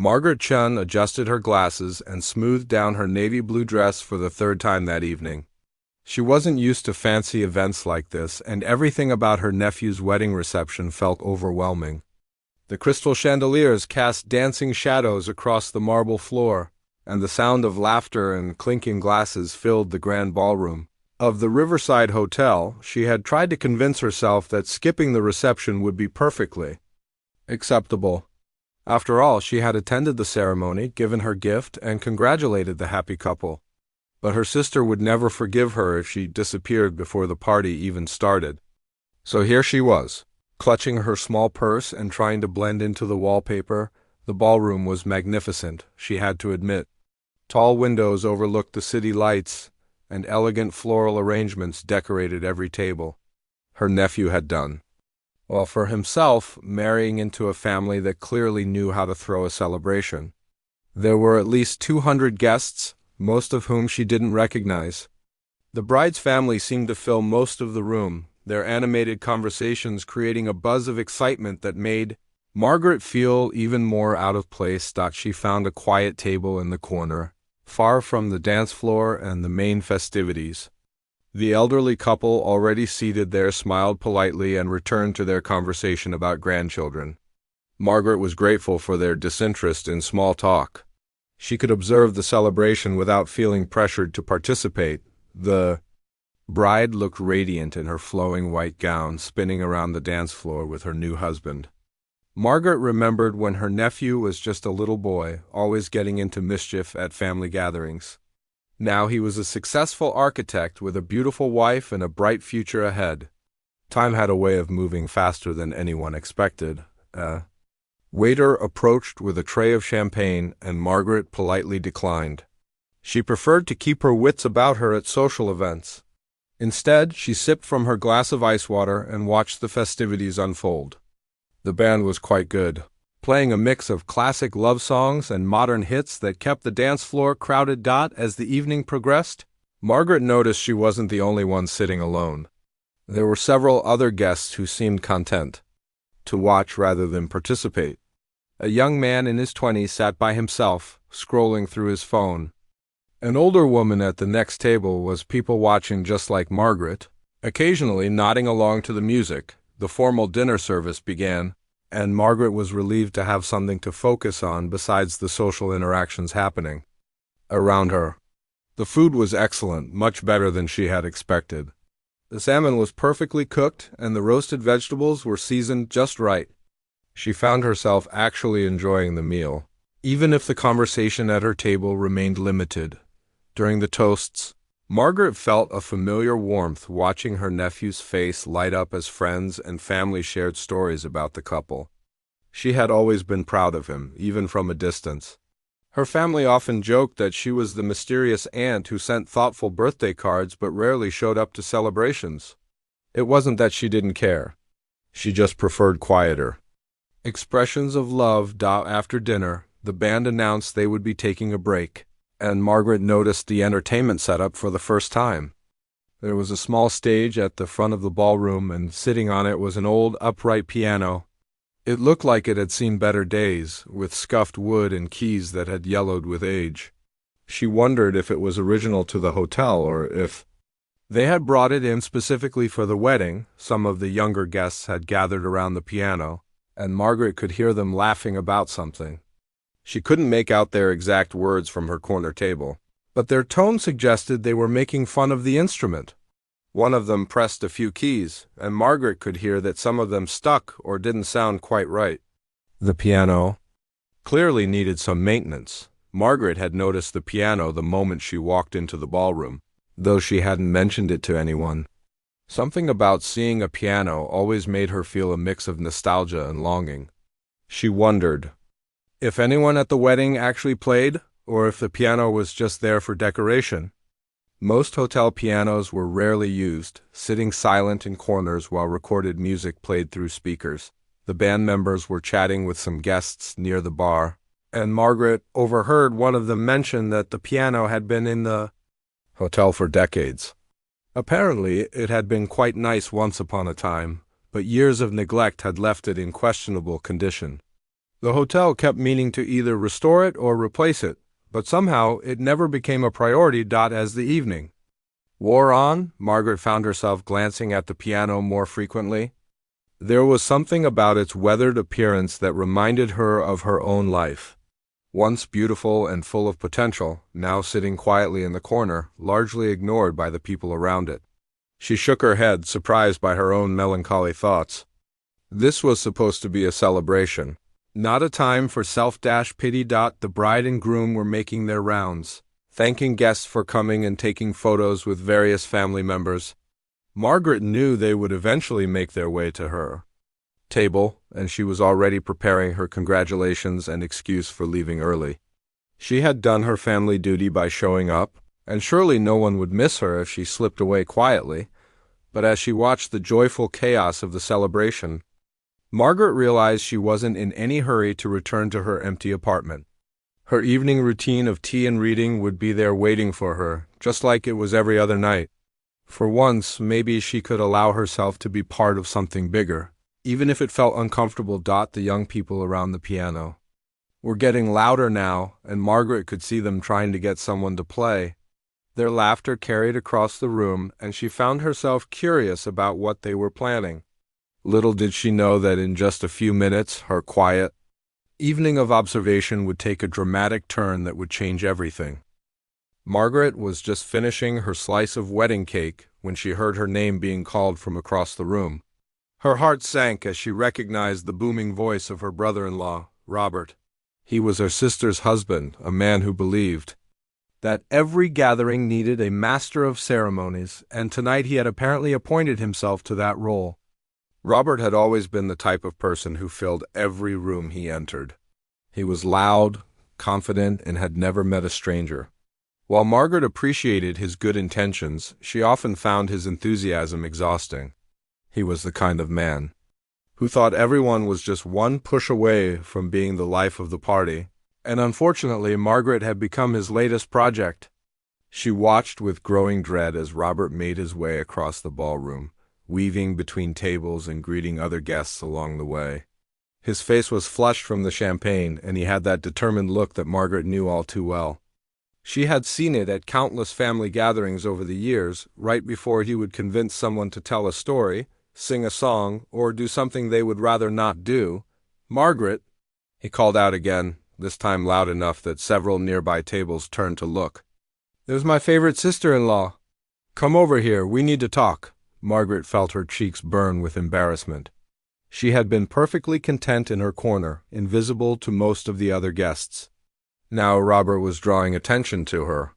Margaret Chun adjusted her glasses and smoothed down her navy blue dress for the third time that evening. She wasn't used to fancy events like this, and everything about her nephew's wedding reception felt overwhelming. The crystal chandeliers cast dancing shadows across the marble floor, and the sound of laughter and clinking glasses filled the grand ballroom. Of the Riverside Hotel, she had tried to convince herself that skipping the reception would be perfectly acceptable. After all, she had attended the ceremony, given her gift, and congratulated the happy couple. But her sister would never forgive her if she disappeared before the party even started. So here she was, clutching her small purse and trying to blend into the wallpaper. The ballroom was magnificent, she had to admit. Tall windows overlooked the city lights, and elegant floral arrangements decorated every table. Her nephew had done. While for himself, marrying into a family that clearly knew how to throw a celebration. There were at least 200 guests, most of whom she didn't recognize. The bride's family seemed to fill most of the room, their animated conversations creating a buzz of excitement that made Margaret feel even more out of place. She found a quiet table in the corner, far from the dance floor and the main festivities. The elderly couple, already seated there, smiled politely and returned to their conversation about grandchildren. Margaret was grateful for their disinterest in small talk. She could observe the celebration without feeling pressured to participate. The bride looked radiant in her flowing white gown, spinning around the dance floor with her new husband. Margaret remembered when her nephew was just a little boy, always getting into mischief at family gatherings. Now he was a successful architect with a beautiful wife and a bright future ahead. Time had a way of moving faster than anyone expected. A waiter approached with a tray of champagne, and Margaret politely declined. She preferred to keep her wits about her at social events. Instead, she sipped from her glass of ice water and watched the festivities unfold. The band was quite good, playing a mix of classic love songs and modern hits that kept the dance floor crowded. As the evening progressed, Margaret noticed she wasn't the only one sitting alone. There were several other guests who seemed content to watch rather than participate. A young man in his 20s sat by himself, scrolling through his phone. An older woman at the next table was people watching just like Margaret, occasionally nodding along to the music. The formal dinner service began, and Margaret was relieved to have something to focus on besides the social interactions happening around her. The food was excellent, much better than she had expected. The salmon was perfectly cooked, and the roasted vegetables were seasoned just right. She found herself actually enjoying the meal, even if the conversation at her table remained limited. During the toasts, Margaret felt a familiar warmth watching her nephew's face light up as friends and family shared stories about the couple. She had always been proud of him, even from a distance. Her family often joked that she was the mysterious aunt who sent thoughtful birthday cards but rarely showed up to celebrations. It wasn't that she didn't care. She just preferred quieter expressions of love. After dinner, the band announced they would be taking a break, and Margaret noticed the entertainment setup for the first time. There was a small stage at the front of the ballroom, and sitting on it was an old upright piano. It looked like it had seen better days, with scuffed wood and keys that had yellowed with age. She wondered if it was original to the hotel or if they had brought it in specifically for the wedding. Some of the younger guests had gathered around the piano, and Margaret could hear them laughing about something. She couldn't make out their exact words from her corner table, but their tone suggested they were making fun of the instrument. One of them pressed a few keys, and Margaret could hear that some of them stuck or didn't sound quite right. The piano clearly needed some maintenance. Margaret had noticed the piano the moment she walked into the ballroom, though she hadn't mentioned it to anyone. Something about seeing a piano always made her feel a mix of nostalgia and longing. She wondered if anyone at the wedding actually played, or if the piano was just there for decoration. Most hotel pianos were rarely used, sitting silent in corners while recorded music played through speakers. The band members were chatting with some guests near the bar, and Margaret overheard one of them mention that the piano had been in the hotel for decades. Apparently, it had been quite nice once upon a time, but years of neglect had left it in questionable condition. The hotel kept meaning to either restore it or replace it, but somehow it never became a priority. As the evening wore on, Margaret found herself glancing at the piano more frequently. There was something about its weathered appearance that reminded her of her own life. Once beautiful and full of potential, now sitting quietly in the corner, largely ignored by the people around it. She shook her head, surprised by her own melancholy thoughts. This was supposed to be a celebration, not a time for self-pity. The bride and groom were making their rounds, thanking guests for coming and taking photos with various family members. Margaret knew they would eventually make their way to her table, and she was already preparing her congratulations and excuse for leaving early. She had done her family duty by showing up, and surely no one would miss her if she slipped away quietly. But as she watched the joyful chaos of the celebration, Margaret realized she wasn't in any hurry to return to her empty apartment. Her evening routine of tea and reading would be there waiting for her, just like it was every other night. For once, maybe she could allow herself to be part of something bigger, even if it felt uncomfortable. The young people around the piano were getting louder now, and Margaret could see them trying to get someone to play. Their laughter carried across the room, and she found herself curious about what they were planning. Little did she know that in just a few minutes, her quiet evening of observation would take a dramatic turn that would change everything. Margaret was just finishing her slice of wedding cake when she heard her name being called from across the room. Her heart sank as she recognized the booming voice of her brother-in-law, Robert. He was her sister's husband, a man who believed that every gathering needed a master of ceremonies, and tonight he had apparently appointed himself to that role. Robert had always been the type of person who filled every room he entered. He was loud, confident, and had never met a stranger. While Margaret appreciated his good intentions, she often found his enthusiasm exhausting. He was the kind of man who thought everyone was just one push away from being the life of the party, and unfortunately Margaret had become his latest project. She watched with growing dread as Robert made his way across the ballroom, weaving between tables and greeting other guests along the way. His face was flushed from the champagne, and he had that determined look that Margaret knew all too well. She had seen it at countless family gatherings over the years, right before he would convince someone to tell a story, sing a song, or do something they would rather not do. "Margaret," he called out again, this time loud enough that several nearby tables turned to look. "There's my favorite sister-in-law. Come over here, we need to talk." Margaret felt her cheeks burn with embarrassment. She had been perfectly content in her corner, invisible to most of the other guests. Now Robert was drawing attention to her,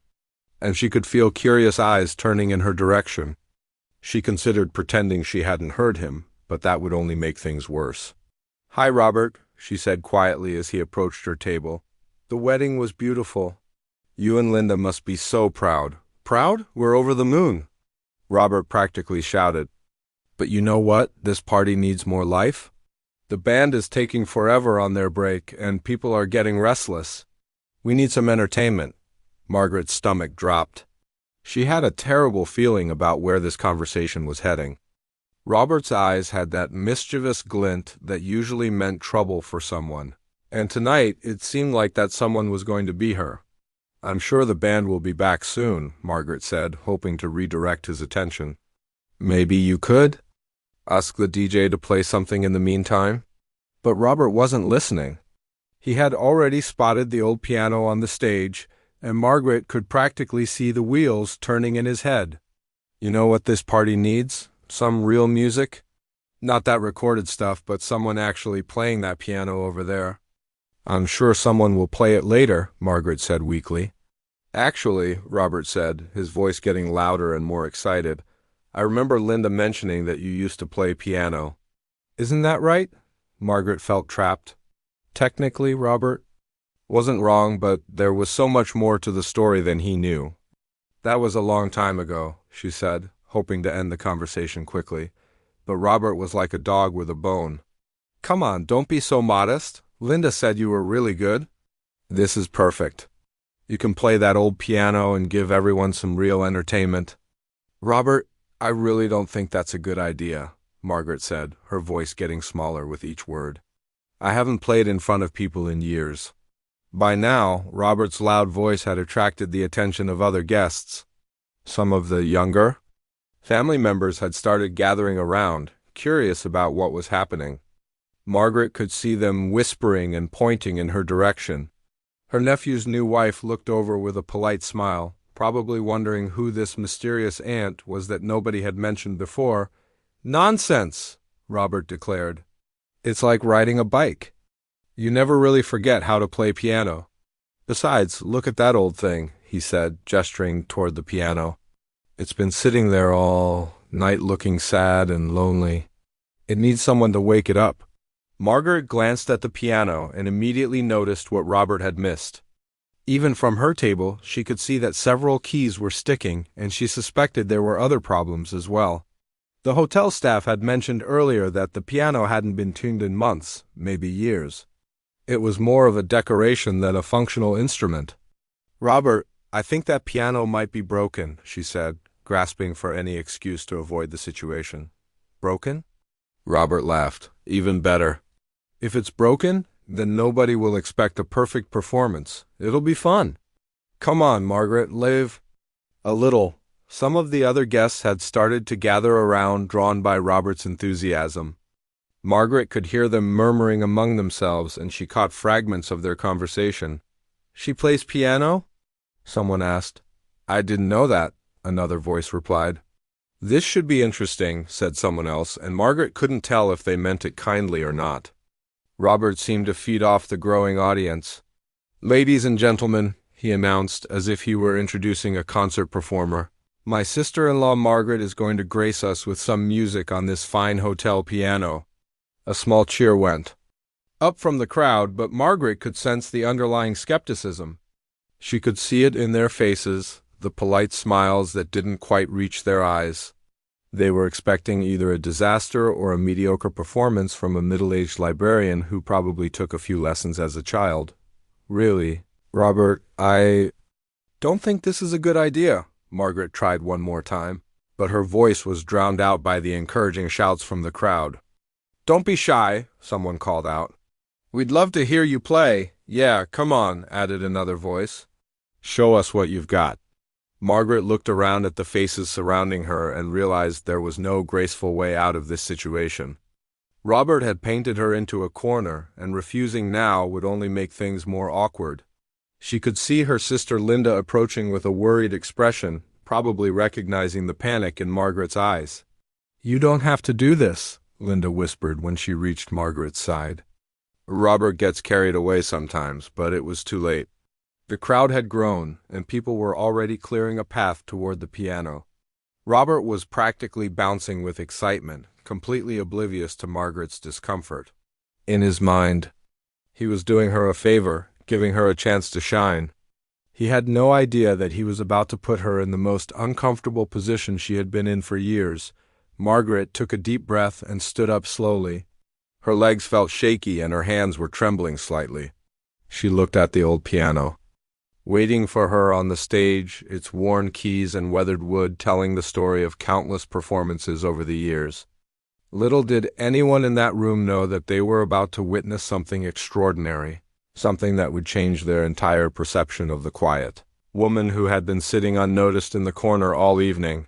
and she could feel curious eyes turning in her direction. She considered pretending she hadn't heard him, but that would only make things worse. "Hi, Robert," she said quietly as he approached her table. "The wedding was beautiful. You and Linda must be so proud." "Proud? We're over the moon," Robert practically shouted. "But you know what? This party needs more life. The band is taking forever on their break, and people are getting restless. We need some entertainment." Margaret's stomach dropped. She had a terrible feeling about where this conversation was heading. Robert's eyes had that mischievous glint that usually meant trouble for someone, and tonight it seemed like that someone was going to be her. "I'm sure the band will be back soon," Margaret said, hoping to redirect his attention. "Maybe you could ask the DJ to play something in the meantime?" But Robert wasn't listening. He had already spotted the old piano on the stage, and Margaret could practically see the wheels turning in his head. "You know what this party needs? Some real music. Not that recorded stuff, but someone actually playing that piano over there." "I'm sure someone will play it later," Margaret said weakly. "Actually," Robert said, his voice getting louder and more excited, "I remember Linda mentioning that you used to play piano." "Isn't that right?" Margaret felt trapped. "Technically, Robert wasn't wrong, but there was so much more to the story than he knew." "That was a long time ago," she said, hoping to end the conversation quickly. But Robert was like a dog with a bone. "Come on, don't be so modest. Linda said you were really good." "This is perfect. You can play that old piano and give everyone some real entertainment." "Robert, I really don't think that's a good idea," Margaret said, her voice getting smaller with each word. I haven't played in front of people in years." By now, Robert's loud voice had attracted the attention of other guests. Some of the younger family members had started gathering around, curious about what was happening. Margaret could see them whispering and pointing in her direction. Her nephew's new wife looked over with a polite smile, probably wondering who this mysterious aunt was that nobody had mentioned before. "Nonsense," Robert declared. "It's like riding a bike. You never really forget how to play piano. Besides, look at that old thing," he said, gesturing toward the piano. "It's been sitting there all night looking sad and lonely. It needs someone to wake it up." Margaret glanced at the piano and immediately noticed what Robert had missed. Even from her table, she could see that several keys were sticking, and she suspected there were other problems as well. The hotel staff had mentioned earlier that the piano hadn't been tuned in months, maybe years. It was more of a decoration than a functional instrument. "Robert, I think that piano might be broken," she said, grasping for any excuse to avoid the situation. "Broken?" Robert laughed. "Even better. If it's broken, then nobody will expect a perfect performance. It'll be fun. Come on, Margaret, live." A little. Some of the other guests had started to gather around, drawn by Robert's enthusiasm. Margaret could hear them murmuring among themselves, and she caught fragments of their conversation. "She plays piano?" someone asked. "I didn't know that," another voice replied. "This should be interesting," said someone else, and Margaret couldn't tell if they meant it kindly or not. Robert seemed to feed off the growing audience. "Ladies and gentlemen," he announced, as if he were introducing a concert performer, "my sister-in-law Margaret is going to grace us with some music on this fine hotel piano." A small cheer went up from the crowd, but Margaret could sense the underlying skepticism. She could see it in their faces, the polite smiles that didn't quite reach their eyes. They were expecting either a disaster or a mediocre performance from a middle-aged librarian who probably took a few lessons as a child. "Really, Robert, I don't think this is a good idea," Margaret tried one more time, but her voice was drowned out by the encouraging shouts from the crowd. "Don't be shy," someone called out. "We'd love to hear you play." "Yeah, come on," added another voice. "Show us what you've got." Margaret looked around at the faces surrounding her and realized there was no graceful way out of this situation. Robert had painted her into a corner, and refusing now would only make things more awkward. She could see her sister Linda approaching with a worried expression, probably recognizing the panic in Margaret's eyes. "You don't have to do this," Linda whispered when she reached Margaret's side. Robert gets carried away sometimes, but it was too late. The crowd had grown, and people were already clearing a path toward the piano. Robert was practically bouncing with excitement, completely oblivious to Margaret's discomfort. In his mind, he was doing her a favor, giving her a chance to shine. He had no idea that he was about to put her in the most uncomfortable position she had been in for years. Margaret took a deep breath and stood up slowly. Her legs felt shaky and her hands were trembling slightly. She looked at the old piano. Waiting for her on the stage, its worn keys and weathered wood telling the story of countless performances over the years. Little did anyone in that room know that they were about to witness something extraordinary, something that would change their entire perception of the quiet woman who had been sitting unnoticed in the corner all evening.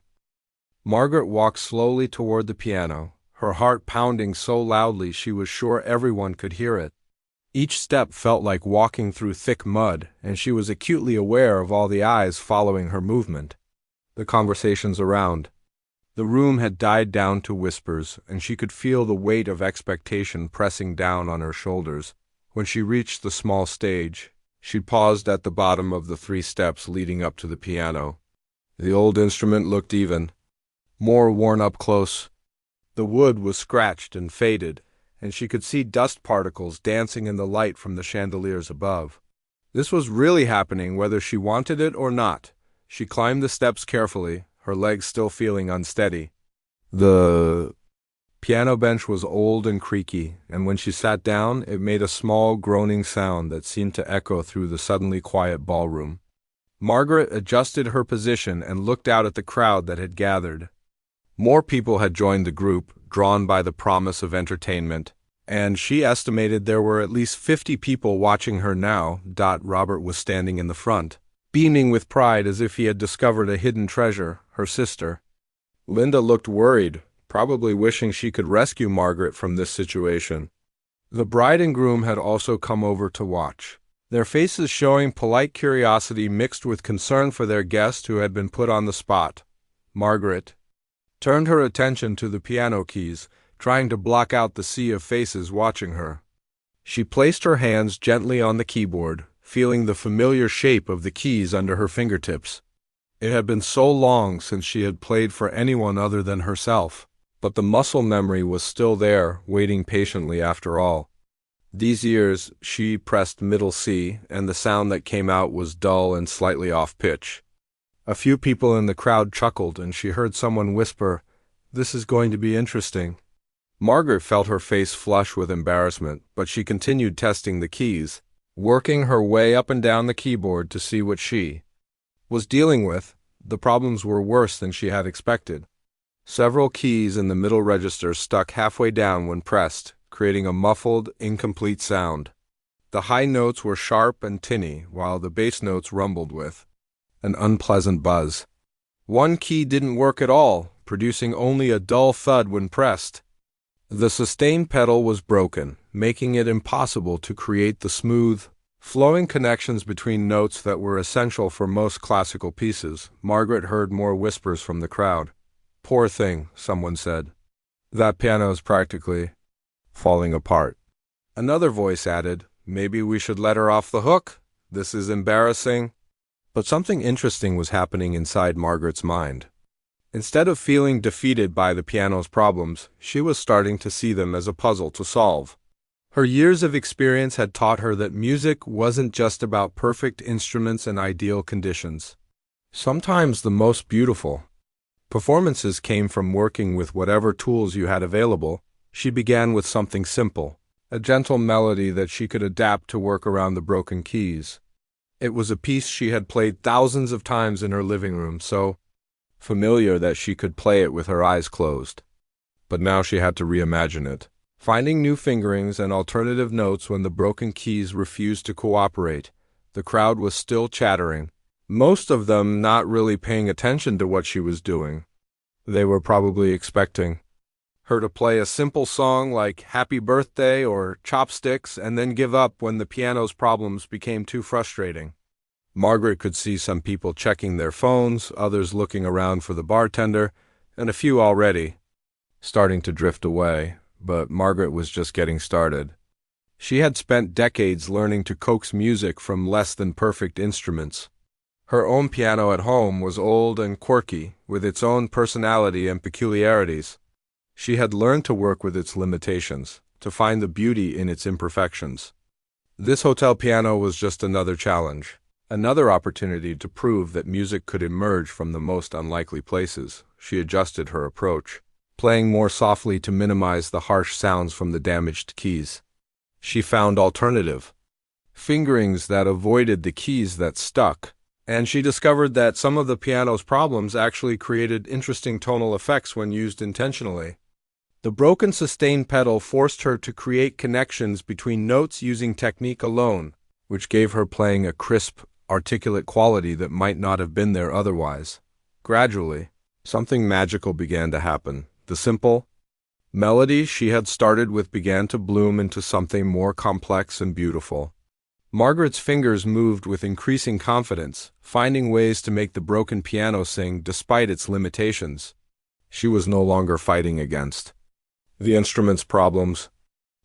Margaret walked slowly toward the piano, her heart pounding so loudly she was sure everyone could hear it. Each step felt like walking through thick mud, and she was acutely aware of all the eyes following her movement. The conversations around. The room had died down to whispers, and she could feel the weight of expectation pressing down on her shoulders. When she reached the small stage, she paused at the bottom of the 3 steps leading up to the piano. The old instrument looked even, more worn up close. The wood was scratched and faded, and she could see dust particles dancing in the light from the chandeliers above. This was really happening whether she wanted it or not. She climbed the steps carefully, her legs still feeling unsteady. The piano bench was old and creaky, and when she sat down, it made a small groaning sound that seemed to echo through the suddenly quiet ballroom. Margaret adjusted her position and looked out at the crowd that had gathered. More people had joined the group, drawn by the promise of entertainment. and she estimated there were at least 50 people watching her now. Robert was standing in the front, beaming with pride as if he had discovered a hidden treasure, her sister. Linda looked worried, probably wishing she could rescue Margaret from this situation. The bride and groom had also come over to watch, their faces showing polite curiosity mixed with concern for their guest who had been put on the spot. Margaret turned her attention to the piano keys, trying to block out the sea of faces watching her. She placed her hands gently on the keyboard, feeling the familiar shape of the keys under her fingertips. It had been so long since she had played for anyone other than herself, but the muscle memory was still there, waiting patiently after all. These years, she pressed middle C, and the sound that came out was dull and slightly off-pitch. A few people in the crowd chuckled, and she heard someone whisper, "This is going to be interesting." Margaret felt her face flush with embarrassment, but she continued testing the keys, working her way up and down the keyboard to see what she was dealing with. The problems were worse than she had expected. Several keys in the middle register stuck halfway down when pressed, creating a muffled, incomplete sound. The high notes were sharp and tinny, while the bass notes rumbled with an unpleasant buzz. One key didn't work at all, producing only a dull thud when pressed. The sustain pedal was broken, making it impossible to create the smooth, flowing connections between notes that were essential for most classical pieces. Margaret heard more whispers from the crowd. "Poor thing," someone said. "That piano's practically falling apart." Another voice added, "Maybe we should let her off the hook. This is embarrassing." But something interesting was happening inside Margaret's mind. Instead of feeling defeated by the piano's problems, she was starting to see them as a puzzle to solve. Her years of experience had taught her that music wasn't just about perfect instruments and ideal conditions. Sometimes the most beautiful performances came from working with whatever tools you had available. She began with something simple, a gentle melody that she could adapt to work around the broken keys. It was a piece she had played thousands of times in her living room, so familiar that she could play it with her eyes closed. But now she had to reimagine it, finding new fingerings and alternative notes when the broken keys refused to cooperate. The crowd was still chattering, most of them not really paying attention to what she was doing. They were probably expecting her to play a simple song like Happy Birthday or Chopsticks and then give up when the piano's problems became too frustrating. Margaret could see some people checking their phones, others looking around for the bartender, and a few already starting to drift away, but Margaret was just getting started. She had spent decades learning to coax music from less than perfect instruments. Her own piano at home was old and quirky, with its own personality and peculiarities. She had learned to work with its limitations, to find the beauty in its imperfections. This hotel piano was just another challenge, another opportunity to prove that music could emerge from the most unlikely places. She adjusted her approach, playing more softly to minimize the harsh sounds from the damaged keys. She found alternative fingerings that avoided the keys that stuck, and she discovered that some of the piano's problems actually created interesting tonal effects when used intentionally. The broken sustain pedal forced her to create connections between notes using technique alone, which gave her playing a crisp, articulate quality that might not have been there otherwise. Gradually, something magical began to happen. The simple melody she had started with began to bloom into something more complex and beautiful. Margaret's fingers moved with increasing confidence, finding ways to make the broken piano sing despite its limitations. She was no longer fighting against the instrument's problems.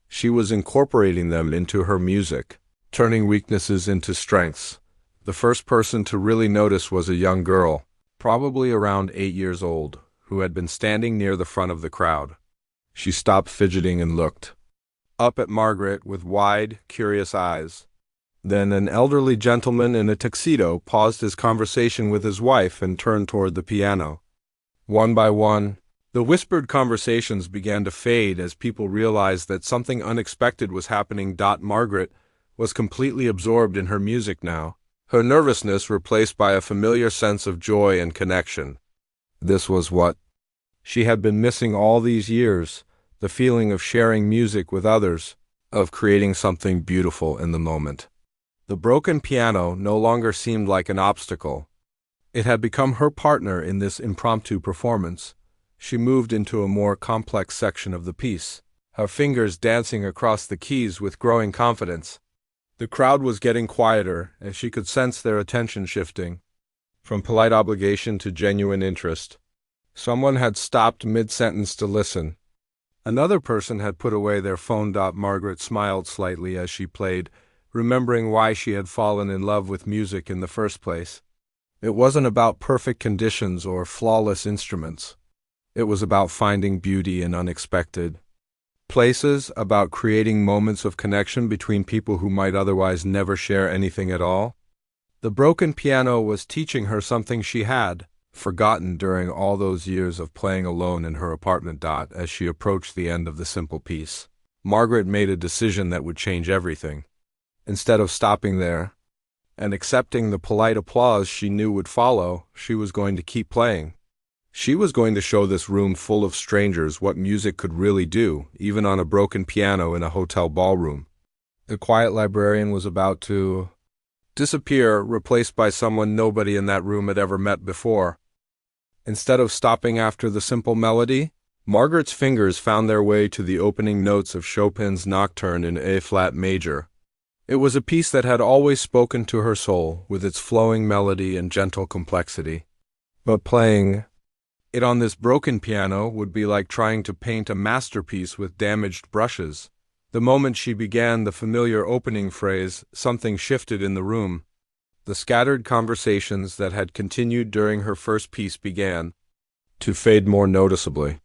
She was incorporating them into her music, turning weaknesses into strengths. The first person to really notice was a young girl, probably around 8 years old, who had been standing near the front of the crowd. She stopped fidgeting and looked up at Margaret with wide, curious eyes. Then an elderly gentleman in a tuxedo paused his conversation with his wife and turned toward the piano. One by one, the whispered conversations began to fade as people realized that something unexpected was happening. Margaret was completely absorbed in her music now, her nervousness replaced by a familiar sense of joy and connection. This was what she had been missing all these years, the feeling of sharing music with others, of creating something beautiful in the moment. The broken piano no longer seemed like an obstacle. It had become her partner in this impromptu performance. She moved into a more complex section of the piece, her fingers dancing across the keys with growing confidence. The crowd was getting quieter, and she could sense their attention shifting, from polite obligation to genuine interest. Someone had stopped mid-sentence to listen. Another person had put away their phone. Margaret smiled slightly as she played, remembering why she had fallen in love with music in the first place. It wasn't about perfect conditions or flawless instruments. It was about finding beauty in unexpected places, about creating moments of connection between people who might otherwise never share anything at all. The broken piano was teaching her something she had forgotten during all those years of playing alone in her apartment. As she approached the end of the simple piece, Margaret made a decision that would change everything. Instead of stopping there and accepting the polite applause she knew would follow, she was going to keep playing. She was going to show this room full of strangers what music could really do, even on a broken piano in a hotel ballroom. The quiet librarian was about to disappear, replaced by someone nobody in that room had ever met before. Instead of stopping after the simple melody, Margaret's fingers found their way to the opening notes of Chopin's Nocturne in A-flat major. It was a piece that had always spoken to her soul, with its flowing melody and gentle complexity. But playing it on this broken piano would be like trying to paint a masterpiece with damaged brushes. The moment she began the familiar opening phrase, something shifted in the room. The scattered conversations that had continued during her first piece began to fade more noticeably.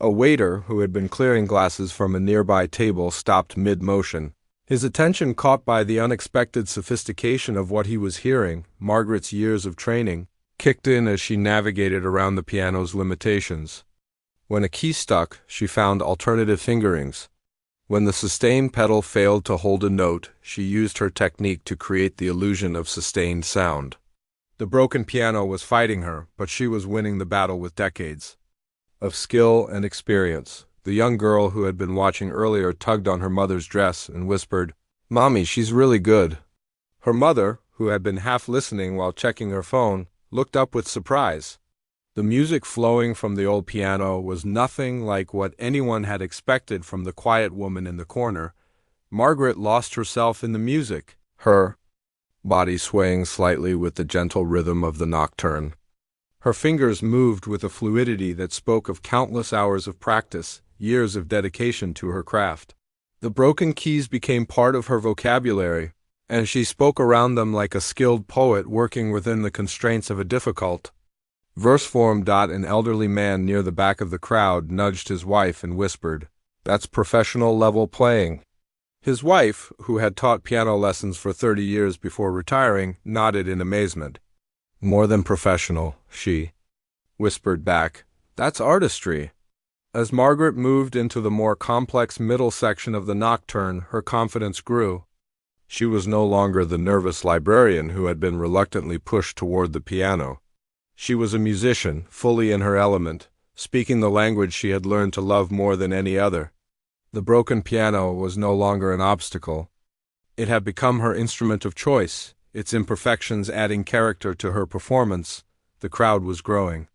A waiter, who had been clearing glasses from a nearby table, stopped mid-motion. His attention caught by the unexpected sophistication of what he was hearing. Margaret's years of training kicked in as she navigated around the piano's limitations. When a key stuck, she found alternative fingerings. When the sustain pedal failed to hold a note, she used her technique to create the illusion of sustained sound. The broken piano was fighting her, but she was winning the battle with decades of skill and experience. The young girl who had been watching earlier tugged on her mother's dress and whispered, "Mommy, she's really good." Her mother, who had been half listening while checking her phone, looked up with surprise. The music flowing from the old piano was nothing like what anyone had expected from the quiet woman in the corner. Margaret lost herself in the music, her body swaying slightly with the gentle rhythm of the nocturne. Her fingers moved with a fluidity that spoke of countless hours of practice, years of dedication to her craft. The broken keys became part of her vocabulary, and she spoke around them like a skilled poet working within the constraints of a difficult verse form. An elderly man near the back of the crowd nudged his wife and whispered, "That's professional level playing." His wife, who had taught piano lessons for 30 years before retiring, nodded in amazement. "More than professional," she whispered back. "That's artistry." As Margaret moved into the more complex middle section of the nocturne, her confidence grew. She was no longer the nervous librarian who had been reluctantly pushed toward the piano. She was a musician, fully in her element, speaking the language she had learned to love more than any other. The broken piano was no longer an obstacle. It had become her instrument of choice, its imperfections adding character to her performance. The crowd was growing.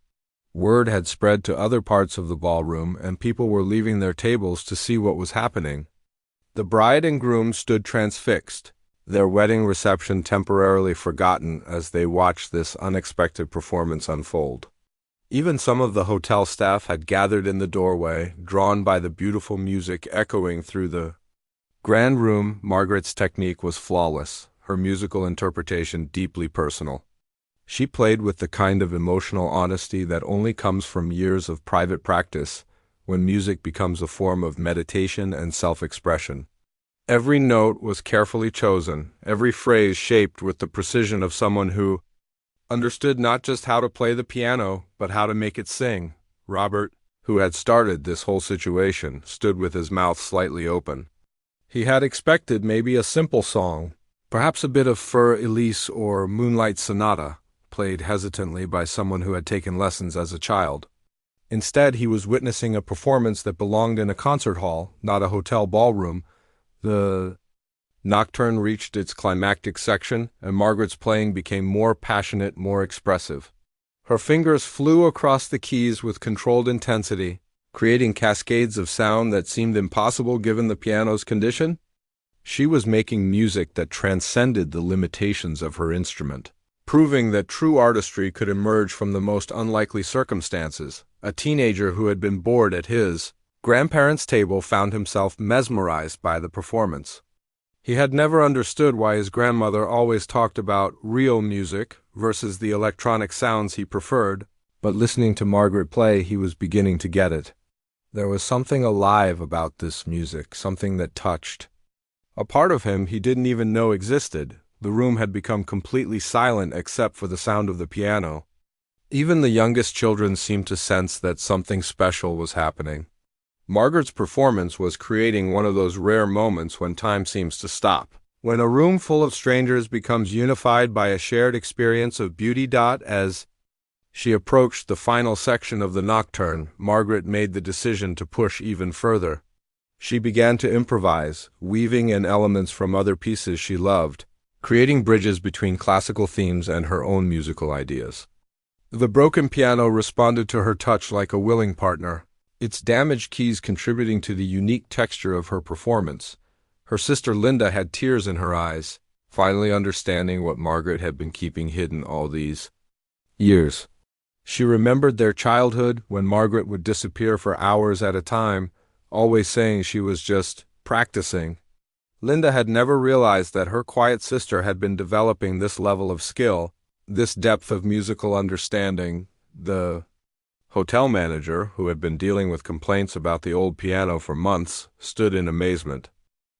Word had spread to other parts of the ballroom, and people were leaving their tables to see what was happening. The bride and groom stood transfixed, their wedding reception temporarily forgotten as they watched this unexpected performance unfold. Even some of the hotel staff had gathered in the doorway, drawn by the beautiful music echoing through the grand room. Margaret's technique was flawless, her musical interpretation deeply personal. She played with the kind of emotional honesty that only comes from years of private practice, when music becomes a form of meditation and self-expression. Every note was carefully chosen, every phrase shaped with the precision of someone who understood not just how to play the piano, but how to make it sing. Robert, who had started this whole situation, stood with his mouth slightly open. He had expected maybe a simple song, perhaps a bit of Fur Elise or Moonlight Sonata, played hesitantly by someone who had taken lessons as a child. Instead, he was witnessing a performance that belonged in a concert hall, not a hotel ballroom. The nocturne reached its climactic section, and Margaret's playing became more passionate, more expressive. Her fingers flew across the keys with controlled intensity, creating cascades of sound that seemed impossible given the piano's condition. She was making music that transcended the limitations of her instrument, proving that true artistry could emerge from the most unlikely circumstances. A teenager who had been bored at his grandparents' table found himself mesmerized by the performance. He had never understood why his grandmother always talked about real music versus the electronic sounds he preferred, but listening to Margaret play, he was beginning to get it. There was something alive about this music, something that touched. A part of him he didn't even know existed. The room had become completely silent except for the sound of the piano. Even the youngest children seemed to sense that something special was happening. Margaret's performance was creating one of those rare moments when time seems to stop. When a room full of strangers becomes unified by a shared experience of beauty. As she approached the final section of the nocturne, Margaret made the decision to push even further. She began to improvise, weaving in elements from other pieces she loved, creating bridges between classical themes and her own musical ideas. The broken piano responded to her touch like a willing partner, its damaged keys contributing to the unique texture of her performance. Her sister Linda had tears in her eyes, finally understanding what Margaret had been keeping hidden all these years. She remembered their childhood when Margaret would disappear for hours at a time, always saying she was just practicing. Linda had never realized that her quiet sister had been developing this level of skill, this depth of musical understanding. The hotel manager, who had been dealing with complaints about the old piano for months, stood in amazement.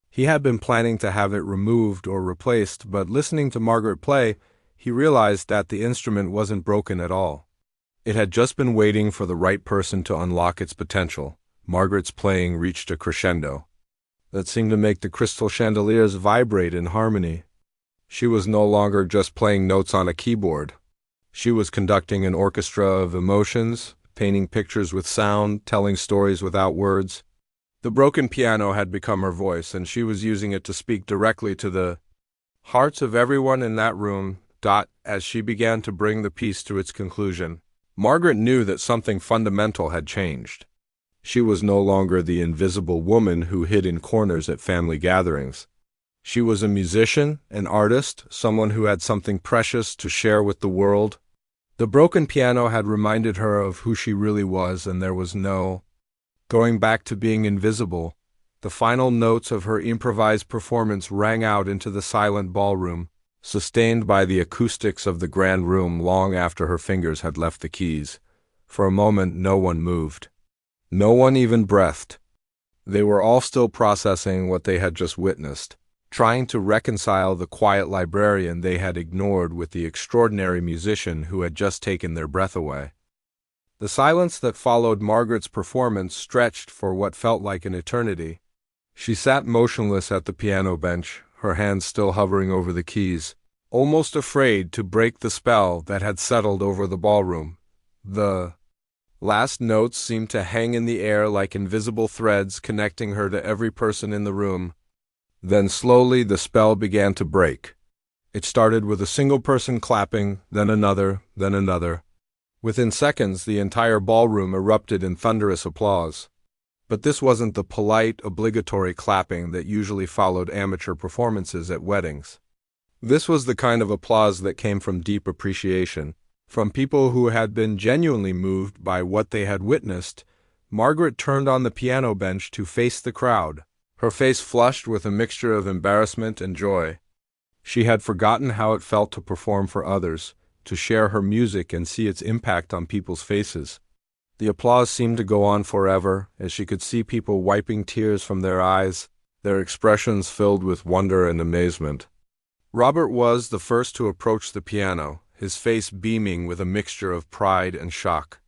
He had been planning to have it removed or replaced, but listening to Margaret play, he realized that the instrument wasn't broken at all. It had just been waiting for the right person to unlock its potential. Margaret's playing reached a crescendo that seemed to make the crystal chandeliers vibrate in harmony. She was no longer just playing notes on a keyboard. She was conducting an orchestra of emotions, painting pictures with sound, telling stories without words. The broken piano had become her voice, and she was using it to speak directly to the hearts of everyone in that room. As she began to bring the piece to its conclusion, Margaret knew that something fundamental had changed. She was no longer the invisible woman who hid in corners at family gatherings. She was a musician, an artist, someone who had something precious to share with the world. The broken piano had reminded her of who she really was, and there was no going back to being invisible. The final notes of her improvised performance rang out into the silent ballroom, sustained by the acoustics of the grand room long after her fingers had left the keys. For a moment, no one moved. No one even breathed. They were all still processing what they had just witnessed, trying to reconcile the quiet librarian they had ignored with the extraordinary musician who had just taken their breath away. The silence that followed Margaret's performance stretched for what felt like an eternity. She sat motionless at the piano bench, her hands still hovering over the keys, almost afraid to break the spell that had settled over the ballroom. The last notes seemed to hang in the air like invisible threads connecting her to every person in the room. Then slowly the spell began to break. It started with a single person clapping, then another, then another. Within seconds, the entire ballroom erupted in thunderous applause. But this wasn't the polite, obligatory clapping that usually followed amateur performances at weddings. This was the kind of applause that came from deep appreciation, from people who had been genuinely moved by what they had witnessed. Margaret turned on the piano bench to face the crowd, her face flushed with a mixture of embarrassment and joy. She had forgotten how it felt to perform for others, to share her music and see its impact on people's faces. The applause seemed to go on forever, as she could see people wiping tears from their eyes, their expressions filled with wonder and amazement. Robert was the first to approach the piano, his face beaming with a mixture of pride and shock.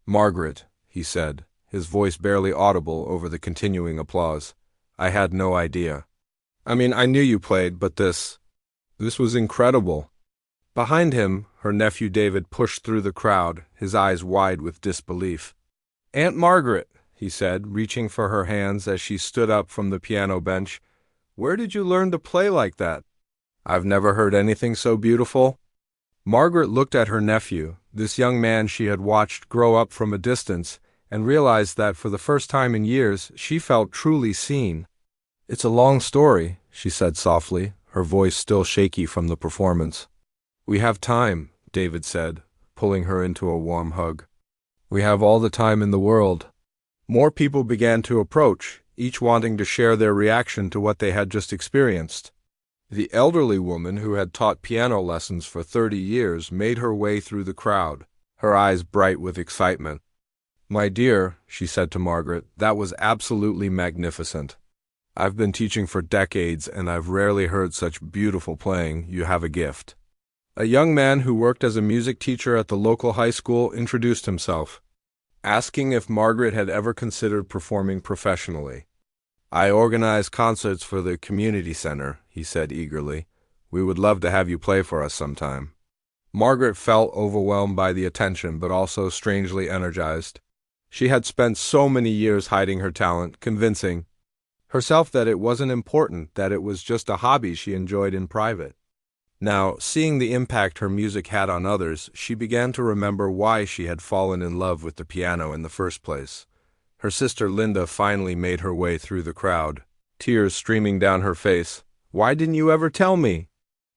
"Margaret," he said, his voice barely audible over the continuing applause, "I had no idea. I knew you played, but this was incredible." Behind him, her nephew David pushed through the crowd, his eyes wide with disbelief. "Aunt Margaret," he said, reaching for her hands as she stood up from the piano bench, "where did you learn to play like that? I've never heard anything so beautiful." Margaret looked at her nephew, this young man she had watched grow up from a distance, and realized that for the first time in years she felt truly seen. "It's a long story," she said softly, her voice still shaky from the performance. "We have time," David said, pulling her into a warm hug. "We have all the time in the world." More people began to approach, each wanting to share their reaction to what they had just experienced. The elderly woman who had taught piano lessons for 30 years made her way through the crowd, her eyes bright with excitement. "My dear," she said to Margaret, "that was absolutely magnificent. I've been teaching for decades, and I've rarely heard such beautiful playing. You have a gift." A young man who worked as a music teacher at the local high school introduced himself, asking if Margaret had ever considered performing professionally. "I organize concerts for the community center," he said eagerly. "We would love to have you play for us sometime." Margaret felt overwhelmed by the attention, but also strangely energized. She had spent so many years hiding her talent, convincing herself that it wasn't important, that it was just a hobby she enjoyed in private. Now, seeing the impact her music had on others, she began to remember why she had fallen in love with the piano in the first place. Her sister Linda finally made her way through the crowd, tears streaming down her face. "Why didn't you ever tell me?"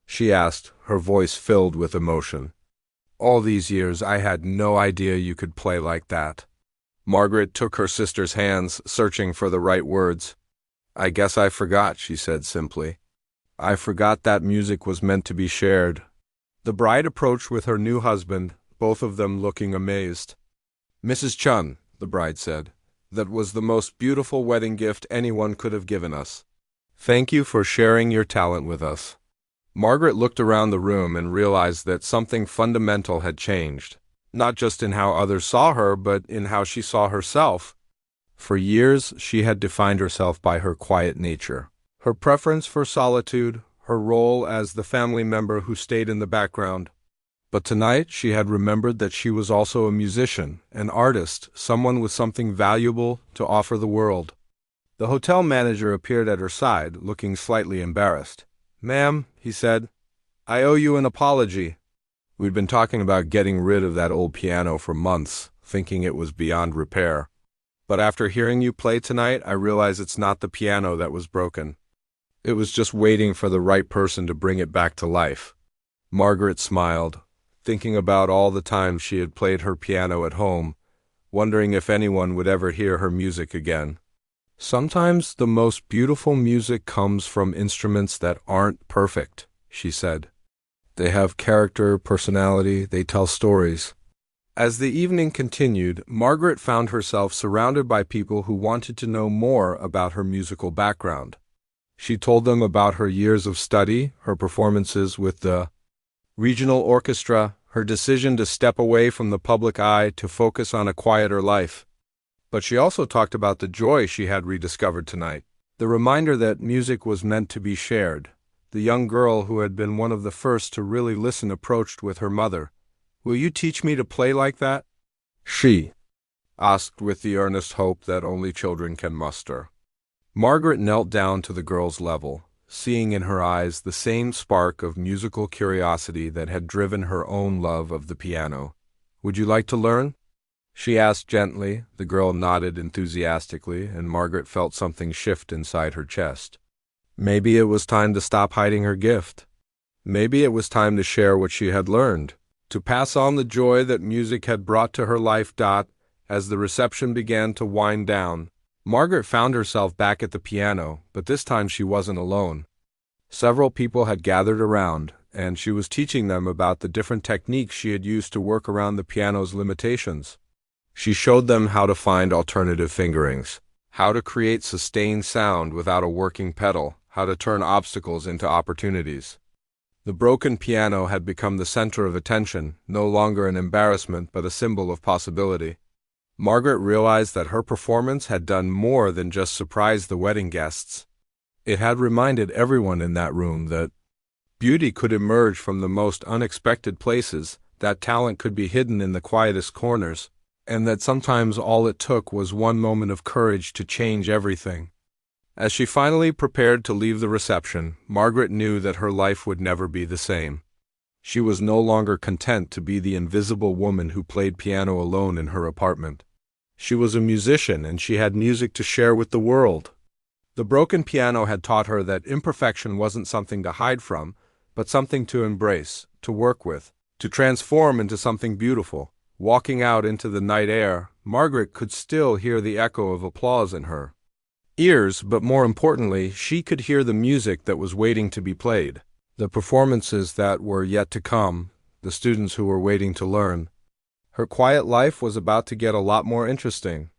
she asked, her voice filled with emotion. "All these years I had no idea you could play like that." Margaret took her sister's hands, searching for the right words. "I guess I forgot," she said simply. "I forgot that music was meant to be shared." The bride approached with her new husband, both of them looking amazed. "Mrs. Chun," the bride said, "that was the most beautiful wedding gift anyone could have given us. Thank you for sharing your talent with us." Margaret looked around the room and realized that something fundamental had changed, not just in how others saw her, but in how she saw herself. For years, she had defined herself by her quiet nature, her preference for solitude, her role as the family member who stayed in the background. But tonight, she had remembered that she was also a musician, an artist, someone with something valuable to offer the world. The hotel manager appeared at her side, looking slightly embarrassed. "Ma'am," he said, "I owe you an apology. We'd been talking about getting rid of that old piano for months, thinking it was beyond repair. But after hearing you play tonight, I realize it's not the piano that was broken. It was just waiting for the right person to bring it back to life." Margaret smiled, thinking about all the times she had played her piano at home, wondering if anyone would ever hear her music again. "Sometimes the most beautiful music comes from instruments that aren't perfect," she said. "They have character, personality, they tell stories." As the evening continued, Margaret found herself surrounded by people who wanted to know more about her musical background. She told them about her years of study, her performances with the regional orchestra, her decision to step away from the public eye to focus on a quieter life. But she also talked about the joy she had rediscovered tonight, the reminder that music was meant to be shared. The young girl who had been one of the first to really listen approached with her mother. "Will you teach me to play like that?" she asked with the earnest hope that only children can muster. Margaret knelt down to the girl's level, seeing in her eyes the same spark of musical curiosity that had driven her own love of the piano. "Would you like to learn?" she asked gently. The girl nodded enthusiastically, and Margaret felt something shift inside her chest. Maybe it was time to stop hiding her gift. Maybe it was time to share what she had learned, to pass on the joy that music had brought to her life. As the reception began to wind down, Margaret found herself back at the piano, but this time she wasn't alone. Several people had gathered around, and she was teaching them about the different techniques she had used to work around the piano's limitations. She showed them how to find alternative fingerings, how to create sustained sound without a working pedal, how to turn obstacles into opportunities. The broken piano had become the center of attention, no longer an embarrassment but a symbol of possibility. Margaret realized that her performance had done more than just surprise the wedding guests. It had reminded everyone in that room that beauty could emerge from the most unexpected places, that talent could be hidden in the quietest corners. and that sometimes all it took was one moment of courage to change everything. As she finally prepared to leave the reception, Margaret knew that her life would never be the same. She was no longer content to be the invisible woman who played piano alone in her apartment. She was a musician, and she had music to share with the world. The broken piano had taught her that imperfection wasn't something to hide from, but something to embrace, to work with, to transform into something beautiful. Walking out into the night air, Margaret could still hear the echo of applause in her ears, but more importantly, she could hear the music that was waiting to be played, the performances that were yet to come, the students who were waiting to learn. Her quiet life was about to get a lot more interesting.